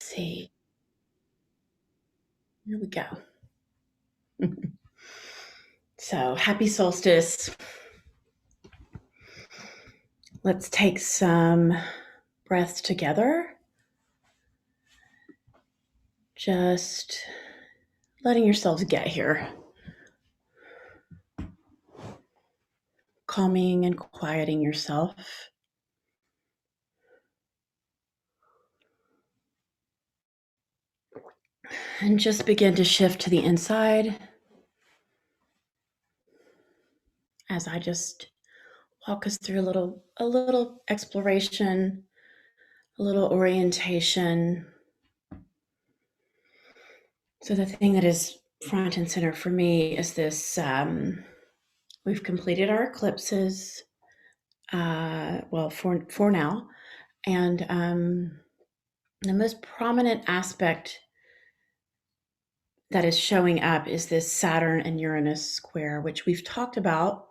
see. Here we go. So, happy solstice. Let's take some breaths together. Just letting yourselves get here. Calming and quieting yourself. And just begin to shift to the inside as I just walk us through a little exploration, a little orientation. So the thing that is front and center for me is this. We've completed our eclipses, for now, and the most prominent aspect that is showing up is this Saturn and Uranus square, which we've talked about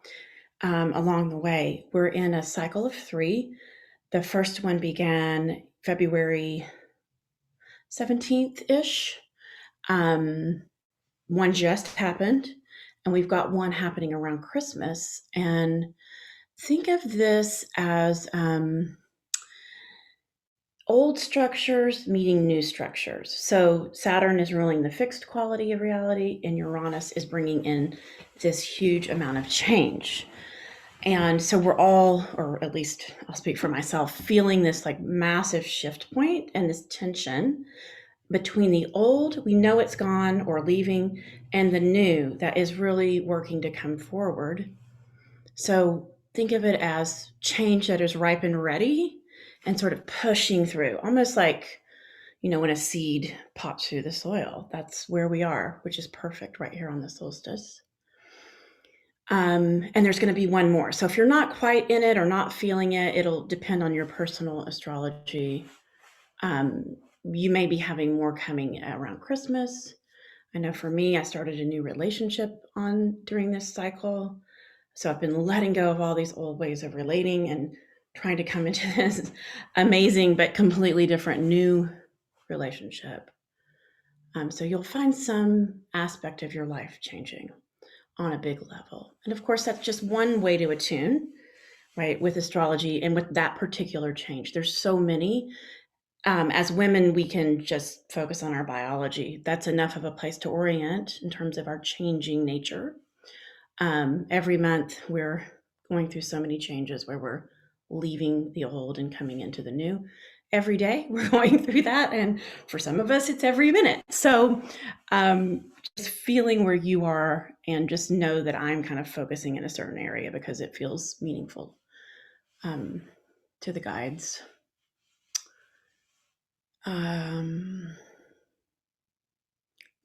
along the way. We're in a cycle of 3. The first one began February 17th ish. One just happened, and we've got one happening around Christmas. And think of this as old structures meeting new structures. So Saturn is ruling the fixed quality of reality, and Uranus is bringing in this huge amount of change. And so we're all, or at least I'll speak for myself, feeling this like massive shift point and this tension between the old, we know it's gone or leaving, and the new that is really working to come forward. So think of it as change that is ripe and ready and sort of pushing through, almost like, when a seed pops through the soil. That's where we are, which is perfect right here on the solstice. And there's going to be one more. So if you're not quite in it or not feeling it, it'll depend on your personal astrology. You may be having more coming around Christmas. I know for me, I started a new relationship during this cycle. So I've been letting go of all these old ways of relating and trying to come into this amazing but completely different new relationship. So you'll find some aspect of your life changing on a big level. And of course, that's just one way to attune, right, with astrology and with that particular change. There's so many. As women, we can just focus on our biology. That's enough of a place to orient in terms of our changing nature. Every month, we're going through so many changes where we're leaving the old and coming into the new. Every day, we're going through that. And for some of us, it's every minute. So just feeling where you are and just know that I'm kind of focusing in a certain area because it feels meaningful to the guides.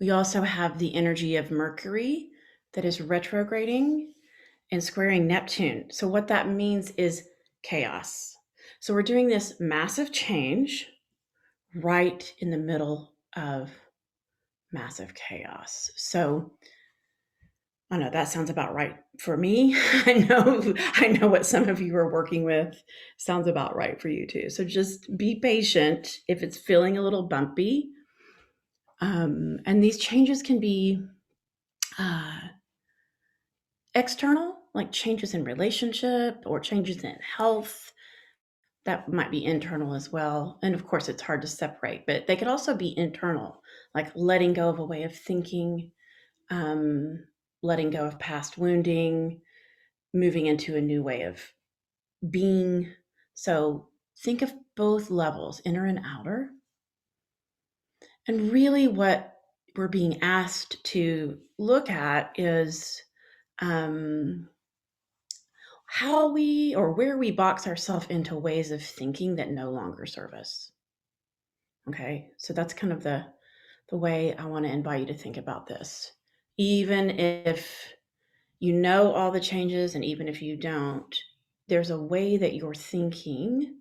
We also have the energy of Mercury that is retrograding and squaring Neptune. So what that means is chaos. So we're doing this massive change right in the middle of massive chaos. So I know that sounds about right for me. I know what some of you are working with sounds about right for you too. So just be patient if it's feeling a little bumpy. And these changes can be external, like changes in relationship or changes in health. That might be internal as well. And of course, it's hard to separate, but they could also be internal, like letting go of a way of thinking, letting go of past wounding, moving into a new way of being. So think of both levels, inner and outer. And really, what we're being asked to look at is how we or where we box ourselves into ways of thinking that no longer serve us. Okay, so that's kind of the way I want to invite you to think about this. Even if you know all the changes, and even if you don't, there's a way that you're thinking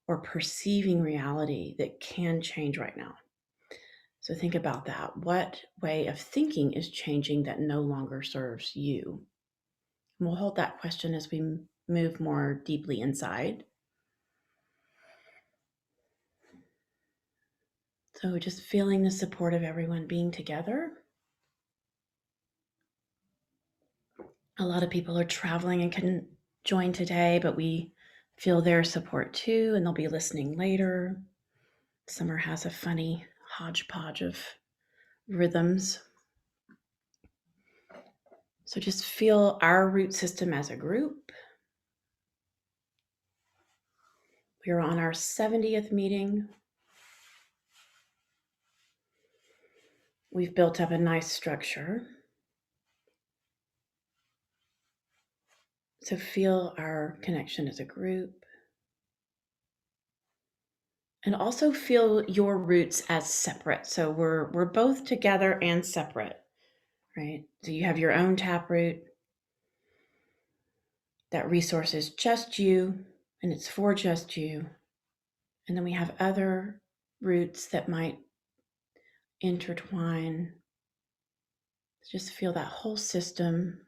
or perceiving reality that can change right now. So think about that. What way of thinking is changing that no longer serves you? And we'll hold that question as we move more deeply inside. So just feeling the support of everyone being together. A lot of people are traveling and couldn't join today, but we feel their support too, and they'll be listening later. Summer has a funny hodgepodge of rhythms. So just feel our root system as a group. We are on our 70th meeting. We've built up a nice structure. So feel our connection as a group. And also feel your roots as separate. So we're both together and separate, right? So you have your own taproot. That resource is just you, and it's for just you. And then we have other roots that might intertwine. Just feel that whole system.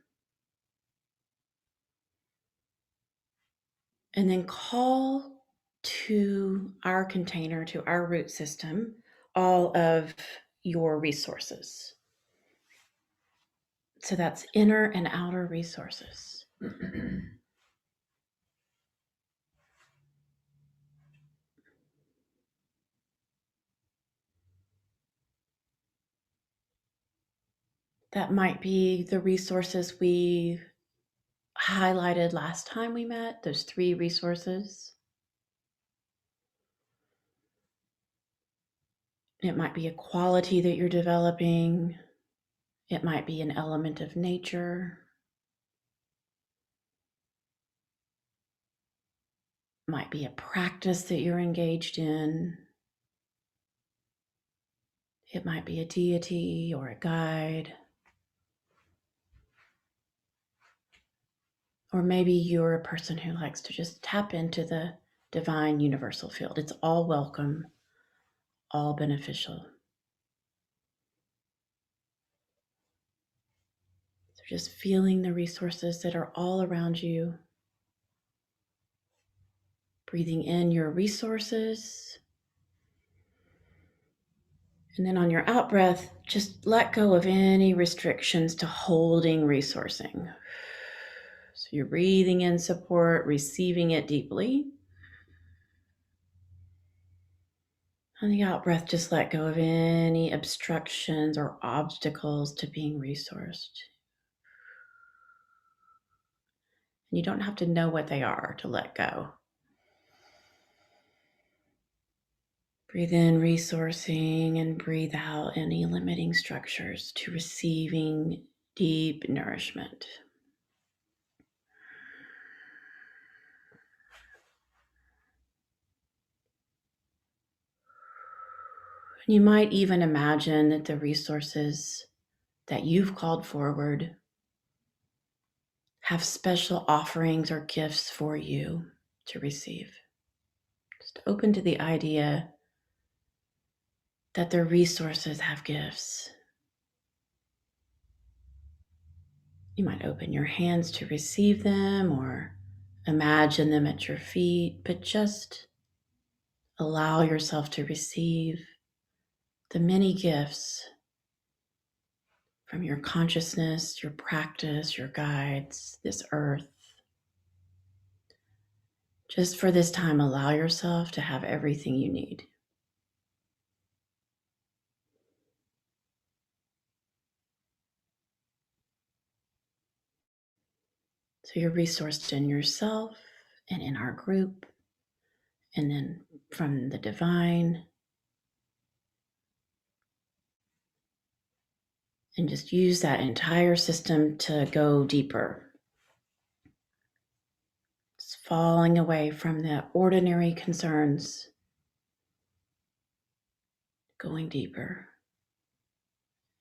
And then call to our container, to our root system, all of your resources. So that's inner and outer resources. That might be the resources we highlighted last time we met, those 3 resources. It might be a quality that you're developing. It might be an element of nature. It might be a practice that you're engaged in. It might be a deity or a guide. Or maybe you're a person who likes to just tap into the divine universal field. It's all welcome, all beneficial. So just feeling the resources that are all around you. Breathing in your resources. And then on your out breath, just let go of any restrictions to holding resourcing. So you're breathing in support, receiving it deeply. On the out breath, just let go of any obstructions or obstacles to being resourced. And you don't have to know what they are to let go. Breathe in resourcing and breathe out any limiting structures to receiving deep nourishment. You might even imagine that the resources that you've called forward have special offerings or gifts for you to receive. Just open to the idea that the resources have gifts. You might open your hands to receive them or imagine them at your feet, but just allow yourself to receive the many gifts from your consciousness, your practice, your guides, this earth. Just for this time, allow yourself to have everything you need. So you're resourced in yourself and in our group, and then from the divine. And just use that entire system to go deeper. Just falling away from the ordinary concerns, going deeper.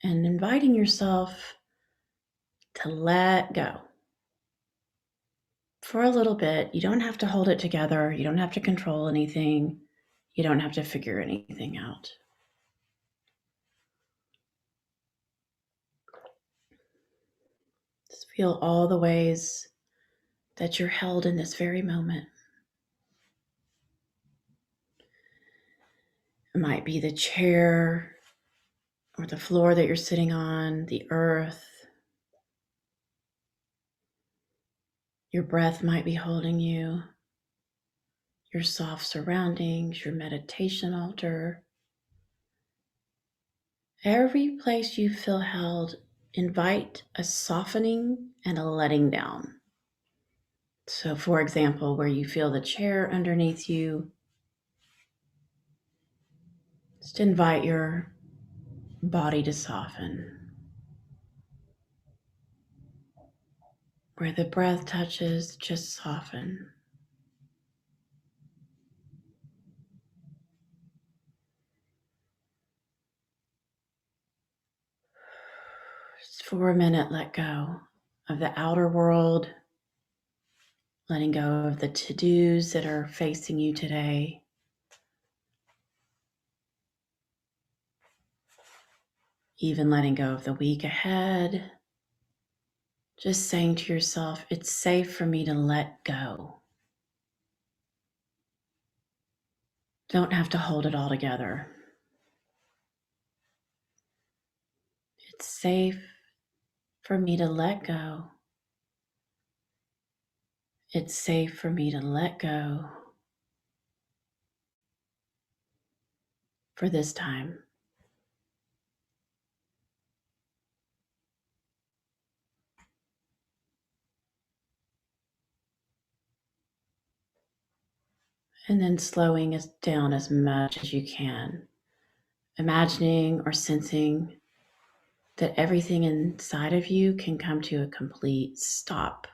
And inviting yourself to let go. For a little bit, you don't have to hold it together. You don't have to control anything. You don't have to figure anything out. Just feel all the ways that you're held in this very moment. It might be the chair or the floor that you're sitting on, the earth. Your breath might be holding you, your soft surroundings, your meditation altar. Every place you feel held, invite a softening and a letting down. So, for example, where you feel the chair underneath you, just invite your body to soften. Where the breath touches, just soften. Just for a minute, let go of the outer world, letting go of the to-dos that are facing you today. Even letting go of the week ahead. Just saying to yourself, it's safe for me to let go. Don't have to hold it all together. It's safe for me to let go. It's safe for me to let go for this time. And then slowing us down as much as you can, imagining or sensing that everything inside of you can come to a complete stop.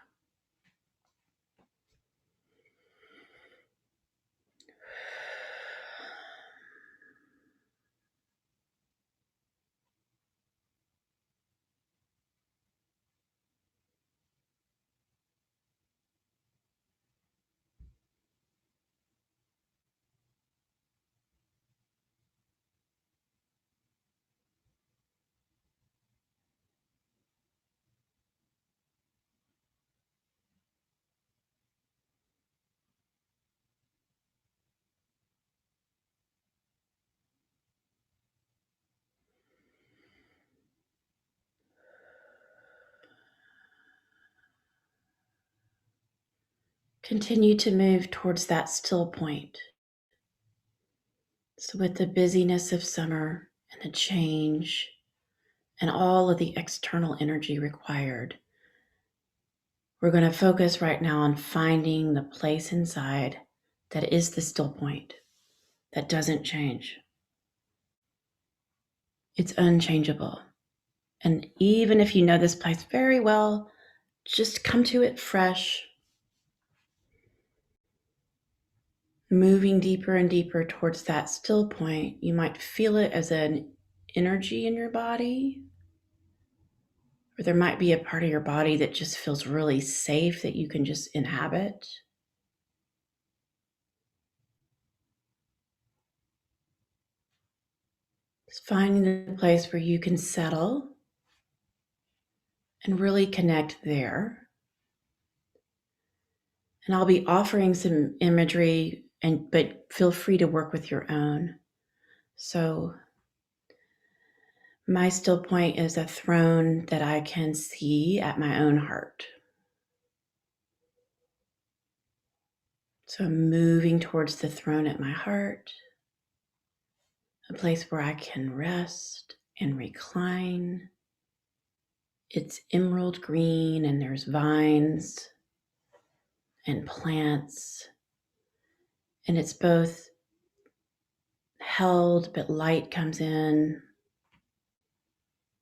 Continue to move towards that still point. So, with the busyness of summer and the change and all of the external energy required, we're going to focus right now on finding the place inside that is the still point, that doesn't change. It's unchangeable. And even if you know this place very well, just come to it fresh, moving deeper and deeper towards that still point. You might feel it as an energy in your body, or there might be a part of your body that just feels really safe that you can just inhabit. Just finding the place where you can settle and really connect there. And I'll be offering some imagery, but feel free to work with your own. So my still point is a throne that I can see at my own heart. So I'm moving towards the throne at my heart, a place where I can rest and recline. It's emerald green and there's vines and plants, and it's both held, but light comes in.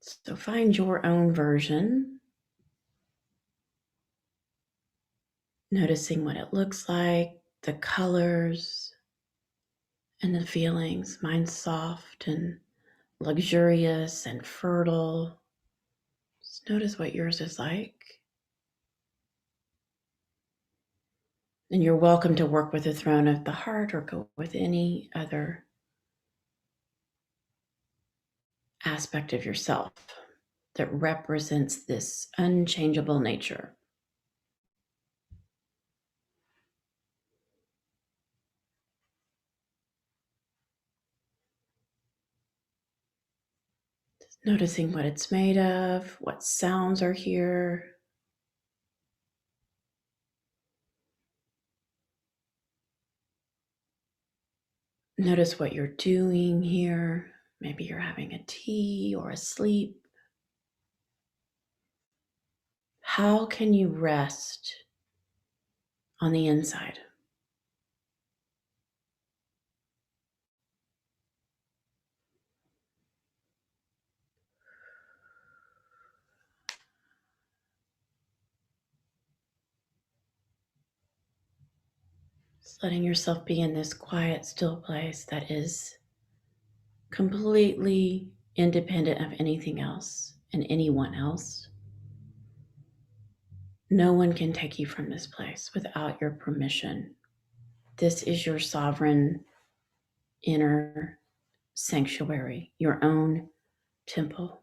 So find your own version, noticing what it looks like, the colors, and the feelings. Mine's soft and luxurious and fertile. Just notice what yours is like. And you're welcome to work with the throne of the heart or go with any other aspect of yourself that represents this unchangeable nature. Noticing what it's made of, what sounds are here. Notice what you're doing here. Maybe you're having a tea or a sleep. How can you rest on the inside? Just letting yourself be in this quiet, still place that is completely independent of anything else and anyone else. No one can take you from this place without your permission. This is your sovereign inner sanctuary, your own temple.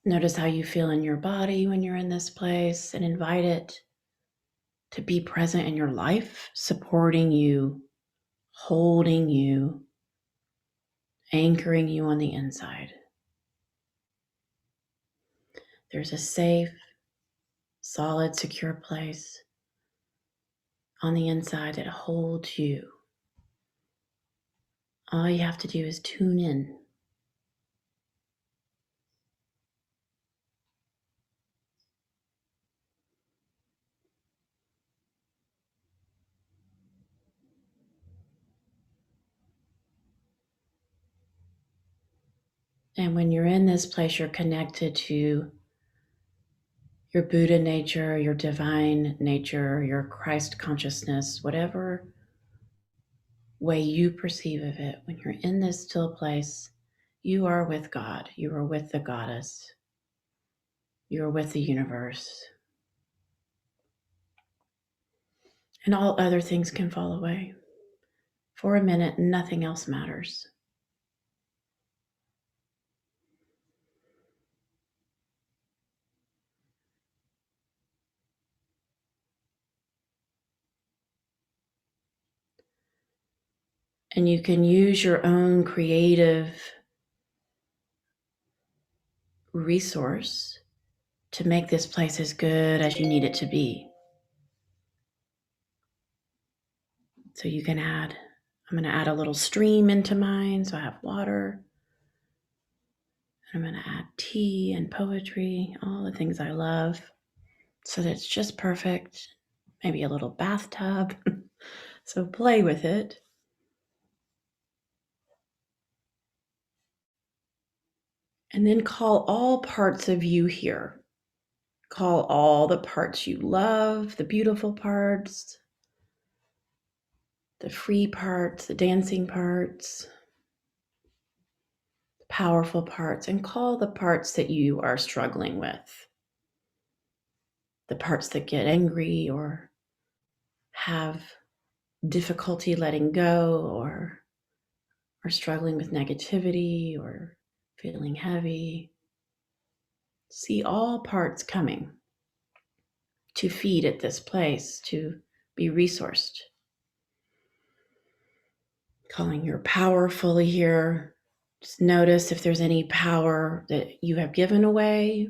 Notice how you feel in your body when you're in this place and invite it to be present in your life, supporting you, holding you, anchoring you on the inside. There's a safe, solid, secure place on the inside that holds you. All you have to do is tune in. And when you're in this place, you're connected to your Buddha nature, your divine nature, your Christ consciousness, whatever way you perceive of it. When you're in this still place, you are with God. You are with the goddess. You are with the universe. And all other things can fall away. For a minute, nothing else matters. And you can use your own creative resource to make this place as good as you need it to be. So you can add, I'm going to add a little stream into mine. So I have water. I'm going to add tea and poetry, all the things I love, so that it's just perfect. Maybe a little bathtub. So play with it. And then call all parts of you here. Call all the parts you love, the beautiful parts, the free parts, the dancing parts, the powerful parts, and call the parts that you are struggling with. The parts that get angry or have difficulty letting go or are struggling with negativity or feeling heavy. See all parts coming to feed at this place, to be resourced. Calling your power fully here. Just notice if there's any power that you have given away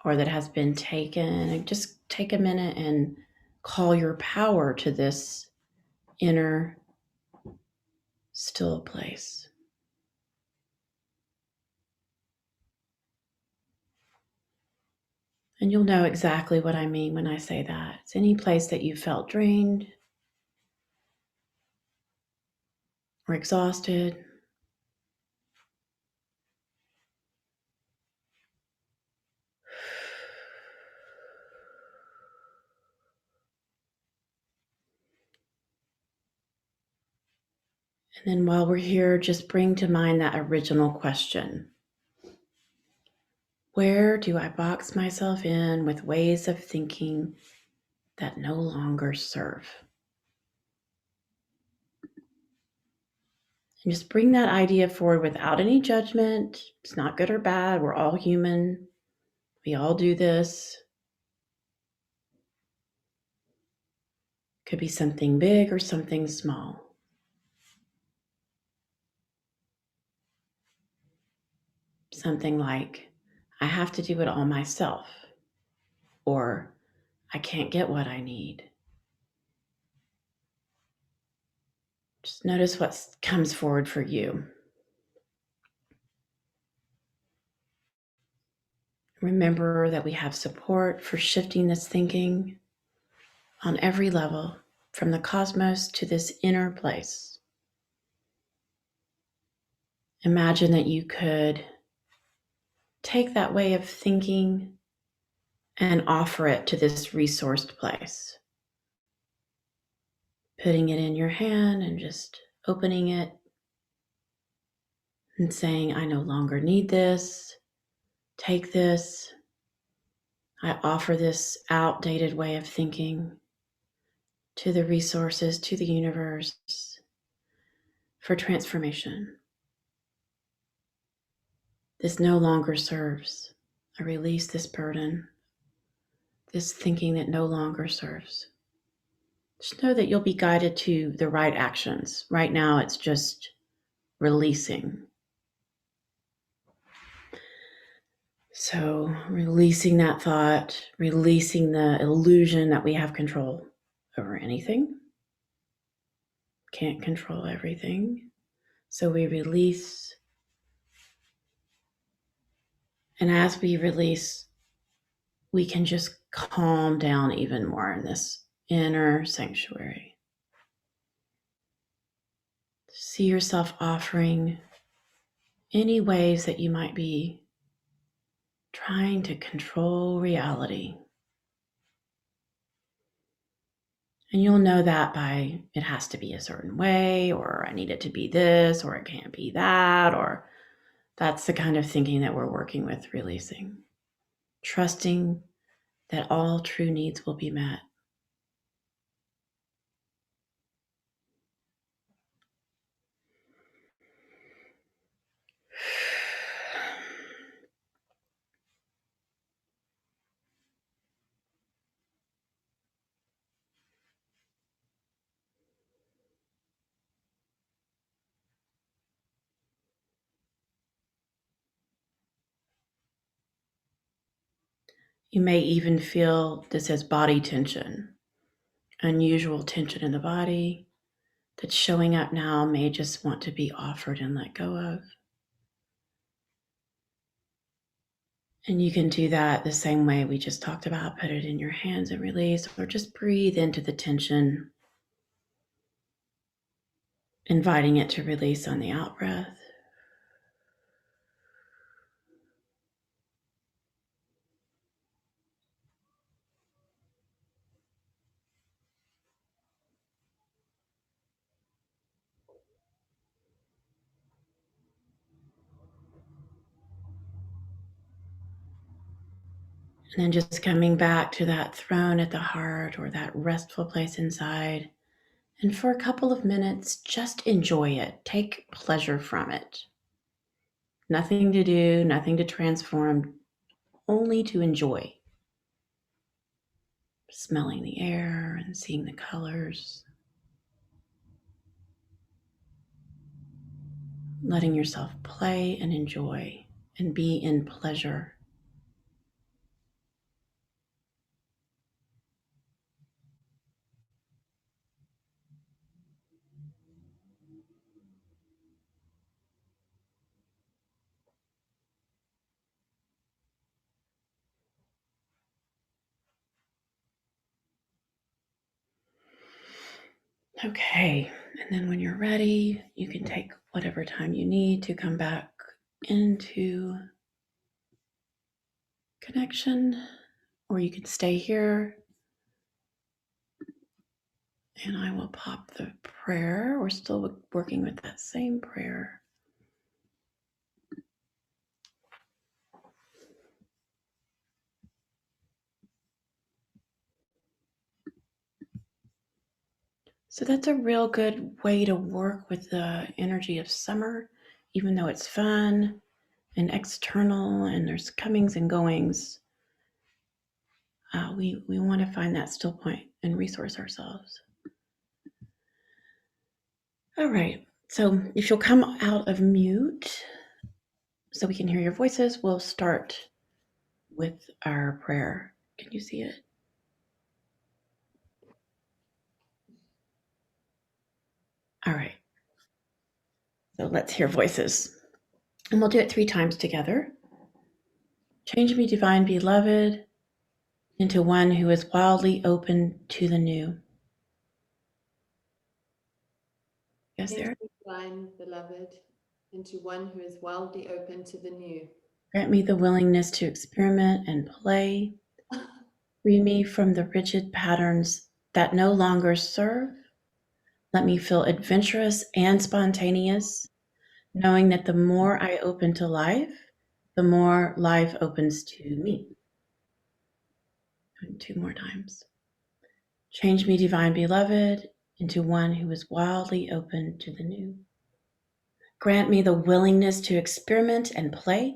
or that has been taken. And just take a minute and call your power to this inner still place. And you'll know exactly what I mean when I say that. It's any place that you felt drained or exhausted. And then while we're here, just bring to mind that original question. Where do I box myself in with ways of thinking that no longer serve? Just bring that idea forward without any judgment. It's not good or bad. We're all human. We all do this. Could be something big or something small. Something like, I have to do it all myself, or I can't get what I need. Just notice what comes forward for you. Remember that we have support for shifting this thinking on every level, from the cosmos to this inner place. Imagine that you could take that way of thinking and offer it to this resourced place. Putting it in your hand and just opening it and saying, I no longer need this. Take this. I offer this outdated way of thinking to the resources, to the universe for transformation. This no longer serves. I release this burden, this thinking that no longer serves. Just know that you'll be guided to the right actions. Right now, it's just releasing. So, releasing that thought, releasing the illusion that we have control over anything. Can't control everything. So, we release. And as we release, we can just calm down even more in this inner sanctuary. See yourself offering any ways that you might be trying to control reality. And you'll know that by it has to be a certain way, or I need it to be this, or it can't be that, or that's the kind of thinking that we're working with releasing. Trusting that all true needs will be met. You may even feel this as body tension, unusual tension in the body that's showing up now may just want to be offered and let go of. And you can do that the same way we just talked about. Put it in your hands and release, or just breathe into the tension, inviting it to release on the out breath. And then just coming back to that throne at the heart, or that restful place inside. And for a couple of minutes, just enjoy it. Take pleasure from it. Nothing to do, nothing to transform, only to enjoy. Smelling the air and seeing the colors. Letting yourself play and enjoy and be in pleasure. Okay, and then when you're ready, you can take whatever time you need to come back into connection, or you can stay here and I will pop the prayer. We're still working with that same prayer. So that's a real good way to work with the energy of summer, even though it's fun and external and there's comings and goings. We want to find that still point and resource ourselves. All right. So if you'll come out of mute so we can hear your voices, we'll start with our prayer. Can you see it? All right. So let's hear voices. And we'll do it 3 times together. Change me, divine beloved, into one who is wildly open to the new. Yes, Change there. me, divine beloved, into one who is wildly open to the new. Grant me the willingness to experiment and play. Free me from the rigid patterns that no longer serve. Let me feel adventurous and spontaneous, knowing that the more I open to life, the more life opens to me. And 2 more times. Change me, divine beloved, into one who is wildly open to the new. Grant me the willingness to experiment and play.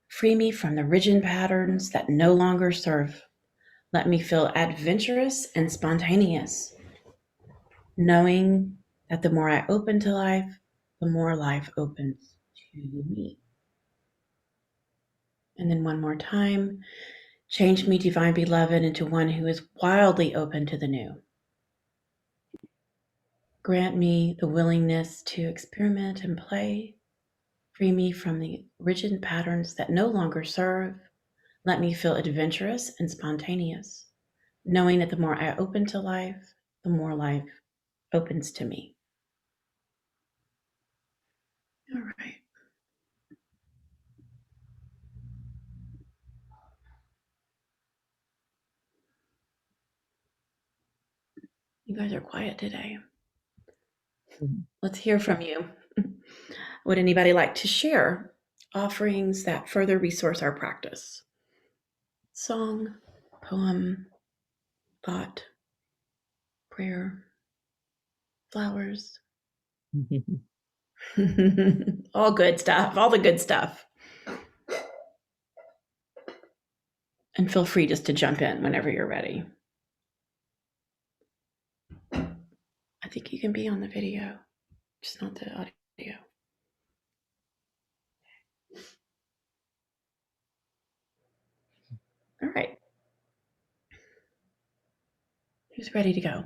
Free me from the rigid patterns that no longer serve. Let me feel adventurous and spontaneous, knowing that the more I open to life, the more life opens to me. And then 1 more time. Change me, divine beloved, into one who is wildly open to the new. Grant me the willingness to experiment and play. Free me from the rigid patterns that no longer serve. Let me feel adventurous and spontaneous, knowing that the more I open to life, the more life opens to me. All right. You guys are quiet today. Let's hear from you. Would anybody like to share offerings that further resource our practice? Song, poem, thought, prayer, flowers. All good stuff, all the good stuff. And feel free just to jump in whenever you're ready. I think you can be on the video, just not the audio. All right. Who's ready to go?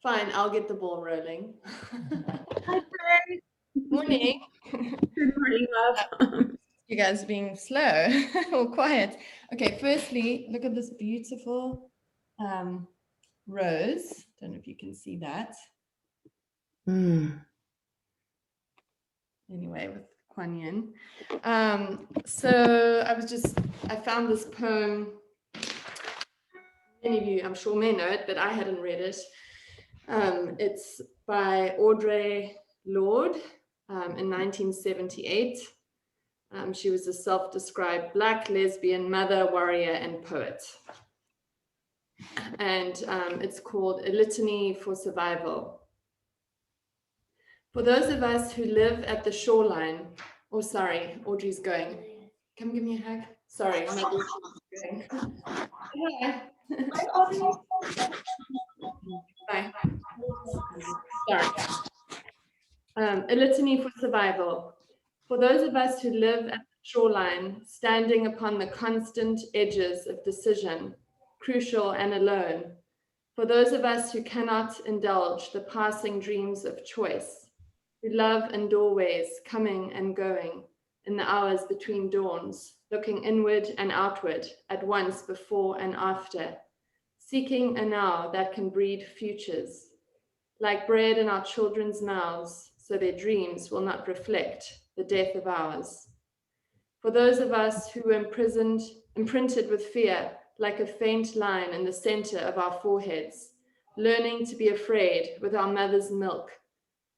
Fine, I'll get the ball rolling. Hi, Faye. Morning. Good morning, love. You guys being slow or quiet. Okay, firstly, look at this beautiful rose. Don't know if you can see that. Anyway, with Kuan Yin. So I found this poem. Many of you, I'm sure, may know it, but I hadn't read it. It's by Audre Lorde in 1978. She was a self-described Black lesbian mother, warrior, and poet. And it's called A Litany for Survival. For those of us who live at the shoreline, sorry, Audrey's going. Come give me a hug. Sorry, my daughter's going. Hi. Bye. Sorry. A Litany for Survival. For those of us who live at the shoreline, standing upon the constant edges of decision, crucial and alone. For those of us who cannot indulge the passing dreams of choice, who love in doorways, coming and going, in the hours between dawns, looking inward and outward, at once before and after, seeking a now that can breed futures, like bread in our children's mouths, so their dreams will not reflect the death of ours. For those of us who were imprinted with fear, like a faint line in the center of our foreheads, learning to be afraid with our mother's milk.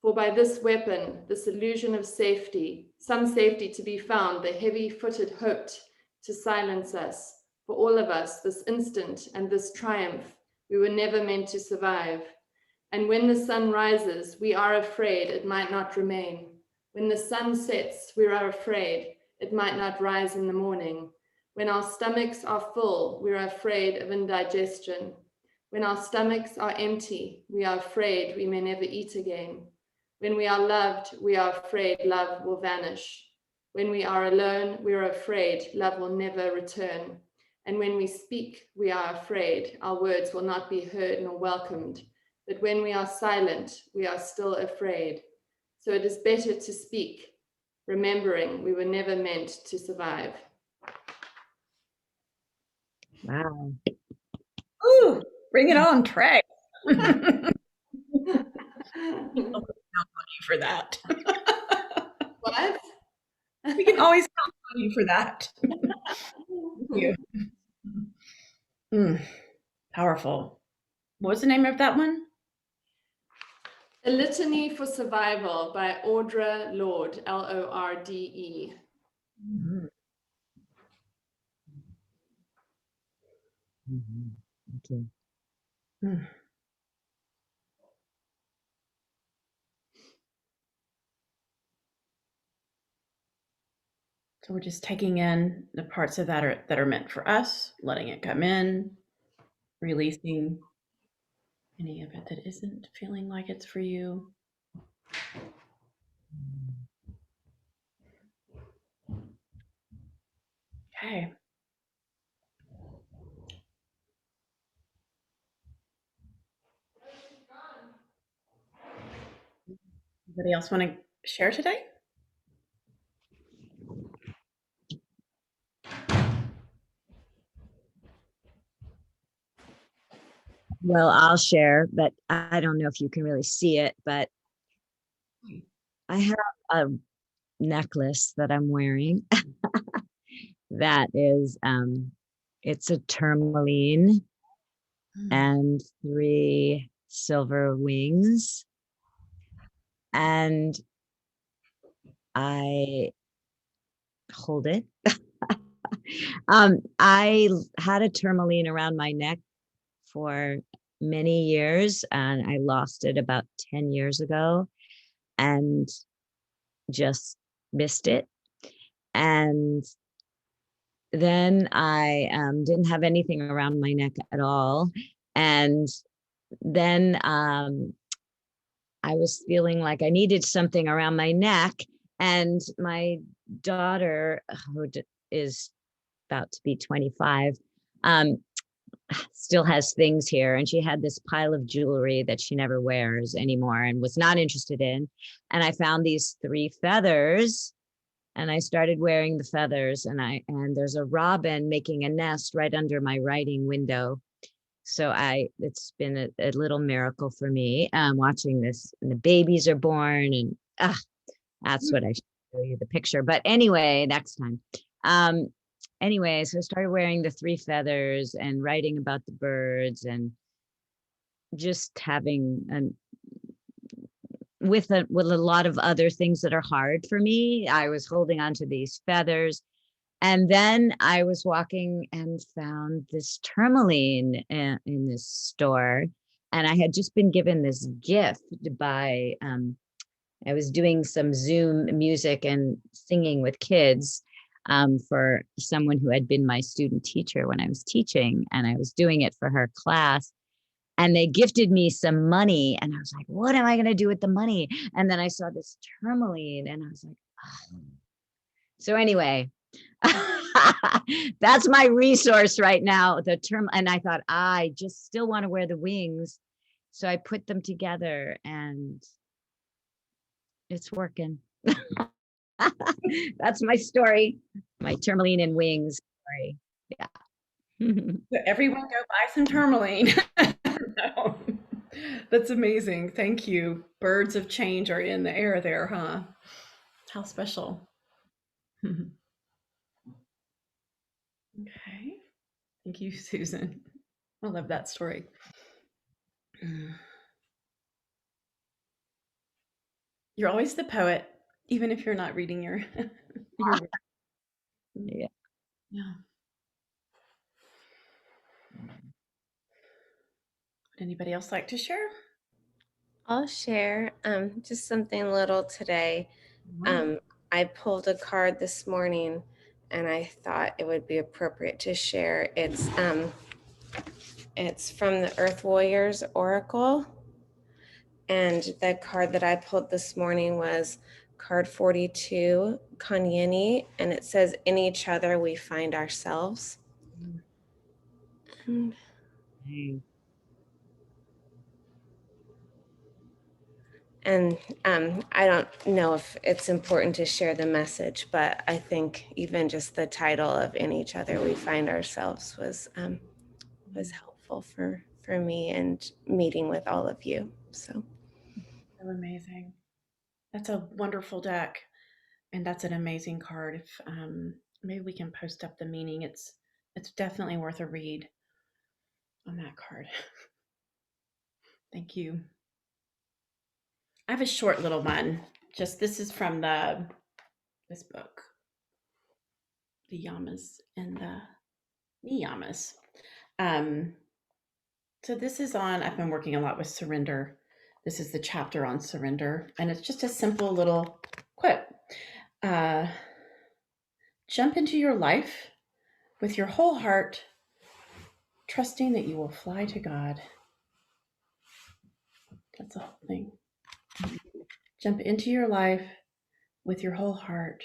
For by this weapon, this illusion of safety, some safety to be found, the heavy-footed hoped to silence us. For all of us, this instant and this triumph, we were never meant to survive. And when the sun rises, we are afraid it might not remain. When the sun sets, we are afraid it might not rise in the morning. When our stomachs are full, we are afraid of indigestion. When our stomachs are empty, we are afraid we may never eat again. When we are loved, we are afraid love will vanish. When we are alone, we are afraid love will never return. And when we speak, we are afraid our words will not be heard nor welcomed. But when we are silent, we are still afraid. So it is better to speak, remembering we were never meant to survive. Wow. Ooh, bring it on, Trey. For that. What? We can always count on you for that. Thank you. Powerful. What was the name of that one? A Litany for Survival by Audre Lorde, Lorde. Mm-hmm. Okay. So we're just taking in the parts of that are meant for us, letting it come in, releasing any of it that isn't feeling like it's for you. Okay. Anybody else want to share today? Well, I'll share, but I don't know if you can really see it, but I have a necklace that I'm wearing that is, it's a tourmaline and 3 silver wings. And I hold it. I had a tourmaline around my neck for many years, and I lost it about 10 years ago and just missed it. And then I didn't have anything around my neck at all. And then I was feeling like I needed something around my neck. And my daughter, who is about to be 25, still has things here, and she had this pile of jewelry that she never wears anymore and was not interested in. And I found these 3 feathers, and I started wearing the feathers, and there's a robin making a nest right under my writing window. So it's been a little miracle for me, watching this, and the babies are born, and that's what I should show you the picture. But anyway, next time. Anyway, so I started wearing the 3 feathers and writing about the birds, and just having with a lot of other things that are hard for me. I was holding on to these feathers. And then I was walking and found this tourmaline in this store. And I had just been given this gift by, I was doing some Zoom music and singing with kids for someone who had been my student teacher when I was teaching. And I was doing it for her class. And they gifted me some money. And I was like, what am I going to do with the money? And then I saw this tourmaline and I was like, oh. So anyway, that's my resource right now, the term. And I thought, I just still want to wear the wings. So I put them together and it's working. That's my story, my tourmaline and wings story. Yeah. So everyone go buy some tourmaline. No. That's amazing. Thank you. Birds of change are in the air there, huh? How special. Okay. Thank you, Susan. I love that story. You're always the poet, even if you're not reading your work. Yeah. Yeah. Would anybody else like to share? I'll share just something little today. Um, I pulled a card this morning and I thought it would be appropriate to share. It's from the Earth Warriors Oracle. And the card that I pulled this morning was card 42, Kanyeni, and it says, "In each other we find ourselves." And And I don't know if it's important to share the message, but I think even just the title of "In Each Other We Find Ourselves" was helpful for me and meeting with all of you. So Amazing. That's a wonderful deck, and that's an amazing card. If maybe we can post up the meaning. It's definitely worth a read on that card. Thank you. I have a short little one. Just this is from this book, the Yamas and the Niyamas. So this is on. I've been working a lot with surrender. This is the chapter on surrender, and it's just a simple little quip. Jump into your life with your whole heart, trusting that you will fly to God. That's the whole thing. Jump into your life with your whole heart,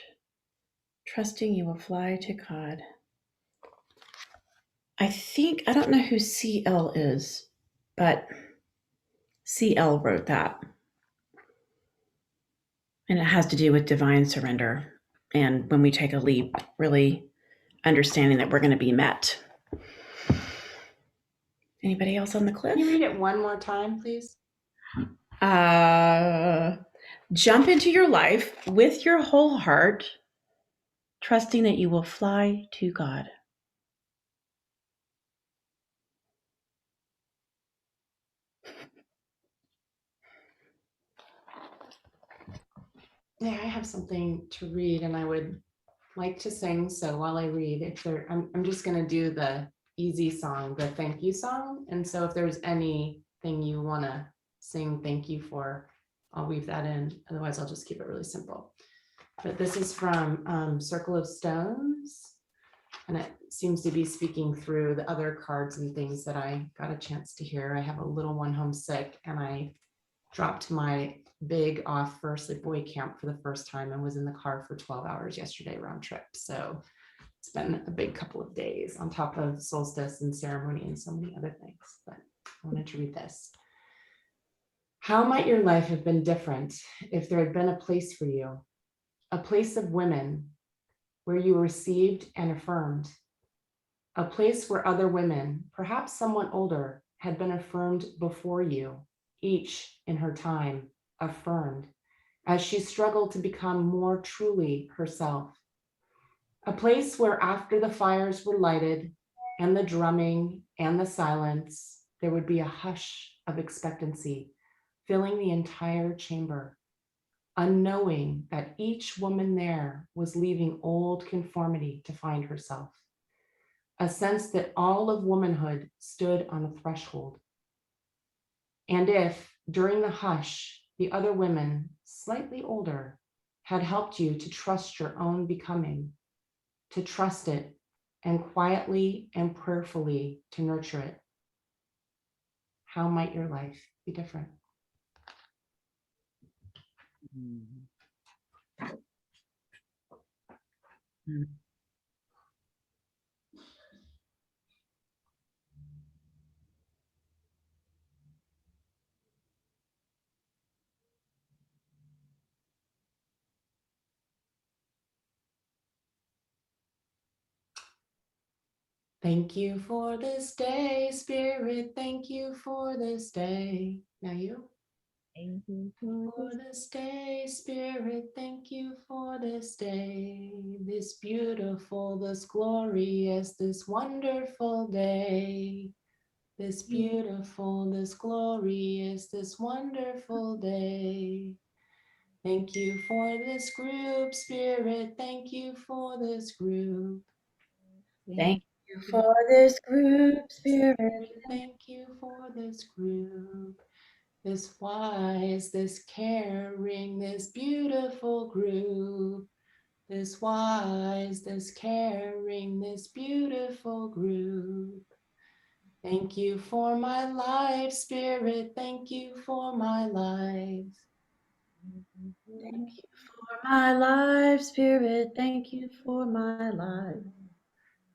trusting you will fly to God. I don't know who CL is, but CL wrote that. And it has to do with divine surrender. And when we take a leap, really understanding that we're going to be met. Anybody else on the cliff? Can you read it one more time, please? Jump into your life with your whole heart, trusting that you will fly to God. Yeah, I have something to read and I would like to sing. So while I read, I'm just going to do the easy song, the thank you song. And so if there's anything you want to sing thank you for, I'll weave that in. Otherwise, I'll just keep it really simple. But this is from Circle of Stones. And it seems to be speaking through the other cards and things that I got a chance to hear. I have a little one homesick and I dropped my big off for sleep boy camp for the first time and was in the car for 12 hours yesterday round trip. So it's been a big couple of days on top of solstice and ceremony and so many other things. But I wanted to read this. How might your life have been different if there had been a place for you, a place of women where you were received and affirmed, a place where other women, perhaps someone older, had been affirmed before you, each in her time, affirmed, as she struggled to become more truly herself. A place where after the fires were lighted and the drumming and the silence, there would be a hush of expectancy filling the entire chamber, unknowing that each woman there was leaving old conformity to find herself. A sense that all of womanhood stood on a threshold. And if, during the hush, the other women, slightly older, had helped you to trust your own becoming, to trust it, and quietly and prayerfully to nurture it, how might your life be different? Thank you for this day, Spirit. Thank you for this day. Now you. Thank you For this day, Spirit, thank you for this day, this beautiful, this glorious, this wonderful day, this beautiful, this glorious, this wonderful day. Thank you for this group, Spirit, thank you for this group. Thank you for this group, Spirit. Thank you for this group. this wise, this caring, this beautiful group. This wise, this caring, this beautiful group. Thank you for my life, Spirit. Thank you for my life. Thank you for my life, Spirit. Thank you for my life.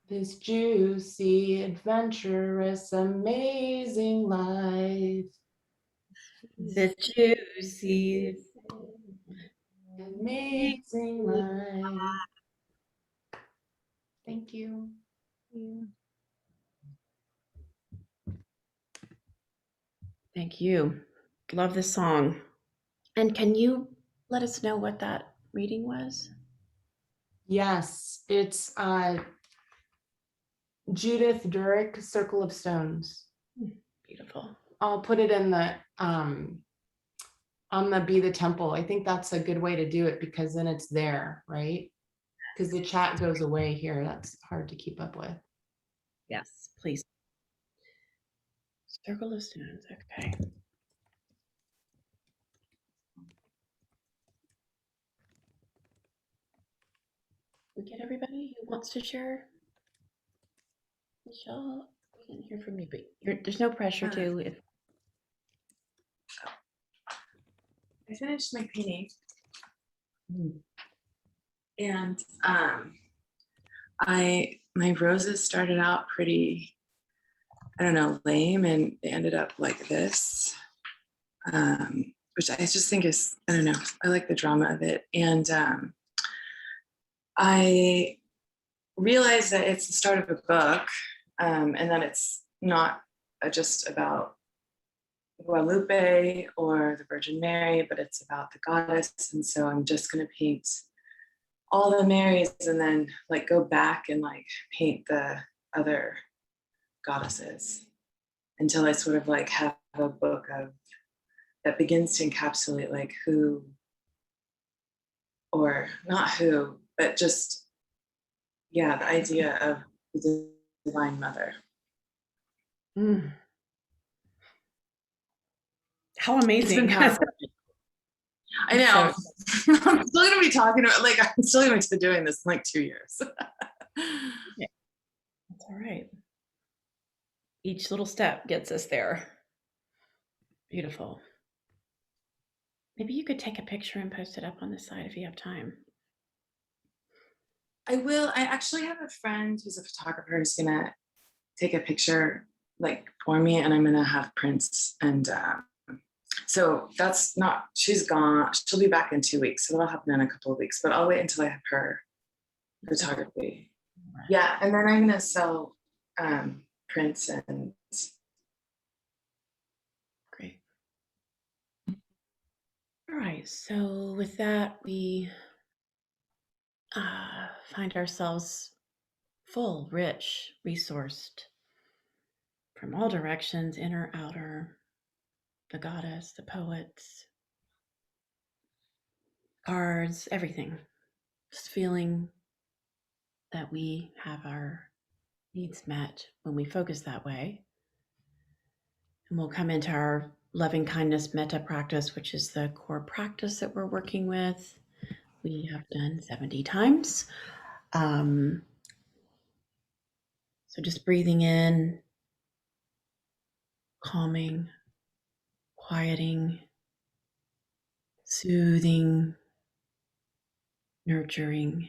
This juicy, adventurous, amazing life. This juicy, Amazing life. Thank you. Thank you. Love this song. And can you let us know what that reading was? Yes, it's Judith Durick, Circle of Stones. Beautiful. I'll put it in the on the Be the Temple. I think that's a good way to do it because then it's there, right? Because the chat goes away here. That's hard to keep up with. Yes, please. Circle of Stones. Okay. We get everybody who wants to share. Michelle, we didn't hear from you, but there's no pressure to. If I finished my painting and my roses started out pretty, I don't know, lame, and they ended up like this, which I just think is, I don't know, I like the drama of it. And I realized that it's the start of a book, and that it's not just about Guadalupe or the Virgin Mary, but it's about the goddess. And so I'm just going to paint all the Marys and then like go back and like paint the other goddesses until I sort of like have a book of that begins to encapsulate like who, or not who, but just, yeah, the idea of the Divine Mother. How amazing. It's been powerful. I know. I'm still gonna be talking about, like, I'm still gonna be doing this in like 2 years. Yeah. That's all right. Each little step gets us there. Beautiful. Maybe you could take a picture and post it up on the side if you have time. I will. I actually have a friend who's a photographer who's gonna take a picture like for me, and I'm gonna have prints. And so that's not, she's gone. She'll be back in 2 weeks. So that'll happen in a couple of weeks, but I'll wait until I have her photography. Yeah, and then I'm gonna sell prints and. Great. All right, so with that, we find ourselves full, rich, resourced from all directions, inner, outer, the goddess, the poets, cards, everything. Just feeling that we have our needs met when we focus that way. And we'll come into our loving kindness metta practice, which is the core practice that we're working with. We have done 70 times. So just breathing in, calming, quieting, soothing, nurturing,